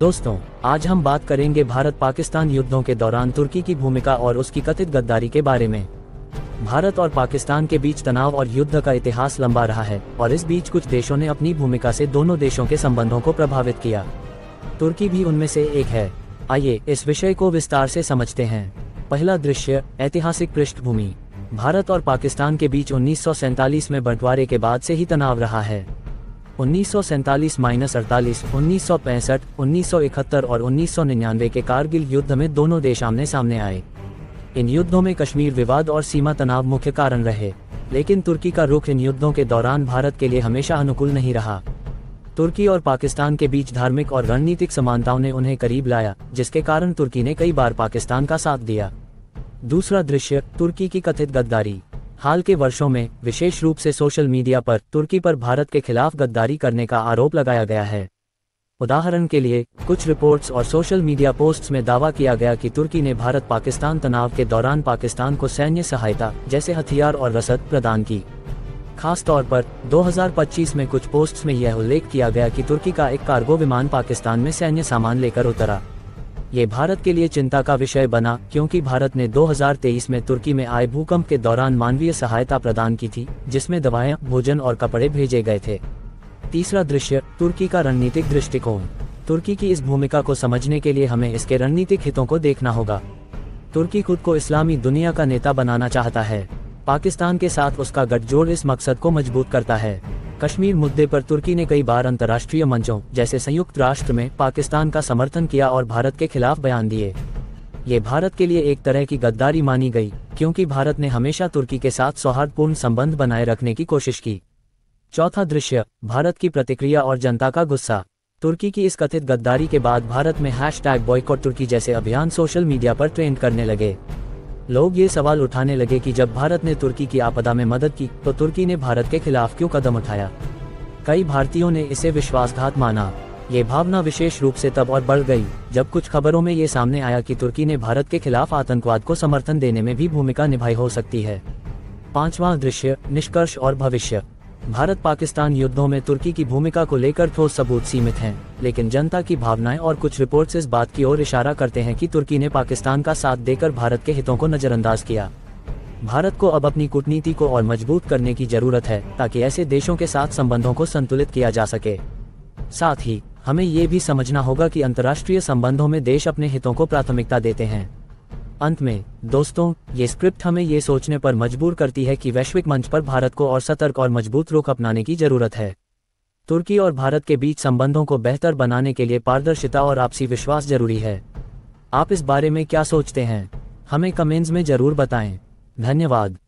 दोस्तों, आज हम बात करेंगे भारत पाकिस्तान युद्धों के दौरान तुर्की की भूमिका और उसकी कथित गद्दारी के बारे में। भारत और पाकिस्तान के बीच तनाव और युद्ध का इतिहास लंबा रहा है और इस बीच कुछ देशों ने अपनी भूमिका से दोनों देशों के संबंधों को प्रभावित किया। तुर्की भी उनमें से एक है। आइए इस विषय को विस्तार से समझते हैं। पहला दृश्य, ऐतिहासिक पृष्ठभूमि। भारत और पाकिस्तान के बीच 1947 में बंटवारे के बाद से ही तनाव रहा है। 1947-48, 1965, 1971 और 1999 के कारगिल युद्ध में दोनों देश आमने सामने आए। इन युद्धों में कश्मीर विवाद और सीमा तनाव मुख्य कारण रहे, लेकिन तुर्की का रुख इन युद्धों के दौरान भारत के लिए हमेशा अनुकूल नहीं रहा। तुर्की और पाकिस्तान के बीच धार्मिक और रणनीतिक समानताओं ने उन्हें करीब लाया, जिसके कारण तुर्की ने कई बार पाकिस्तान का साथ दिया। दूसरा दृश्य, तुर्की की कथित गद्दारी। हाल के वर्षों में विशेष रूप से सोशल मीडिया पर तुर्की पर भारत के खिलाफ गद्दारी करने का आरोप लगाया गया है। उदाहरण के लिए, कुछ रिपोर्ट्स और सोशल मीडिया पोस्ट्स में दावा किया गया कि तुर्की ने भारत पाकिस्तान तनाव के दौरान पाकिस्तान को सैन्य सहायता जैसे हथियार और रसद प्रदान की। खास तौर पर 2025 में कुछ पोस्ट्स में यह उल्लेख किया गया कि तुर्की का एक कार्गो विमान पाकिस्तान में सैन्य सामान लेकर उतरा। ये भारत के लिए चिंता का विषय बना, क्योंकि भारत ने 2023 में तुर्की में आए भूकंप के दौरान मानवीय सहायता प्रदान की थी, जिसमें दवाएं, भोजन और कपड़े भेजे गए थे। तीसरा दृश्य, तुर्की का रणनीतिक दृष्टिकोण। तुर्की की इस भूमिका को समझने के लिए हमें इसके रणनीतिक हितों को देखना होगा। तुर्की खुद को इस्लामी दुनिया का नेता बनाना चाहता है। पाकिस्तान के साथ उसका गठजोड़ इस मकसद को मजबूत करता है। कश्मीर मुद्दे पर तुर्की ने कई बार अंतर्राष्ट्रीय मंचों जैसे संयुक्त राष्ट्र में पाकिस्तान का समर्थन किया और भारत के खिलाफ बयान दिए। ये भारत के लिए एक तरह की गद्दारी मानी गई, क्योंकि भारत ने हमेशा तुर्की के साथ सौहार्दपूर्ण संबंध बनाए रखने की कोशिश की। चौथा दृश्य, भारत की प्रतिक्रिया और जनता का गुस्सा। तुर्की की इस कथित गद्दारी के बाद भारत में #बॉयकॉट तुर्की जैसे अभियान सोशल मीडिया पर ट्रेंड करने लगे। लोग ये सवाल उठाने लगे कि जब भारत ने तुर्की की आपदा में मदद की, तो तुर्की ने भारत के खिलाफ क्यों कदम उठाया। कई भारतीयों ने इसे विश्वासघात माना। ये भावना विशेष रूप से तब और बढ़ गई जब कुछ खबरों में ये सामने आया कि तुर्की ने भारत के खिलाफ आतंकवाद को समर्थन देने में भी भूमिका निभाई हो सकती है। पांचवां दृश्य, निष्कर्ष और भविष्य। भारत पाकिस्तान युद्धों में तुर्की की भूमिका को लेकर ठोस सबूत सीमित हैं, लेकिन जनता की भावनाएं और कुछ रिपोर्ट्स इस बात की ओर इशारा करते हैं कि तुर्की ने पाकिस्तान का साथ देकर भारत के हितों को नजरअंदाज किया। भारत को अब अपनी कूटनीति को और मजबूत करने की जरूरत है, ताकि ऐसे देशों के साथ संबंधों को संतुलित किया जा सके। साथ ही हमें ये भी समझना होगा कि अंतर्राष्ट्रीय संबंधों में देश अपने हितों को प्राथमिकता देते हैं। अंत में दोस्तों, ये स्क्रिप्ट हमें ये सोचने पर मजबूर करती है कि वैश्विक मंच पर भारत को और सतर्क और मजबूत रुख अपनाने की जरूरत है। तुर्की और भारत के बीच संबंधों को बेहतर बनाने के लिए पारदर्शिता और आपसी विश्वास जरूरी है। आप इस बारे में क्या सोचते हैं? हमें कमेंट्स में जरूर बताएं। धन्यवाद।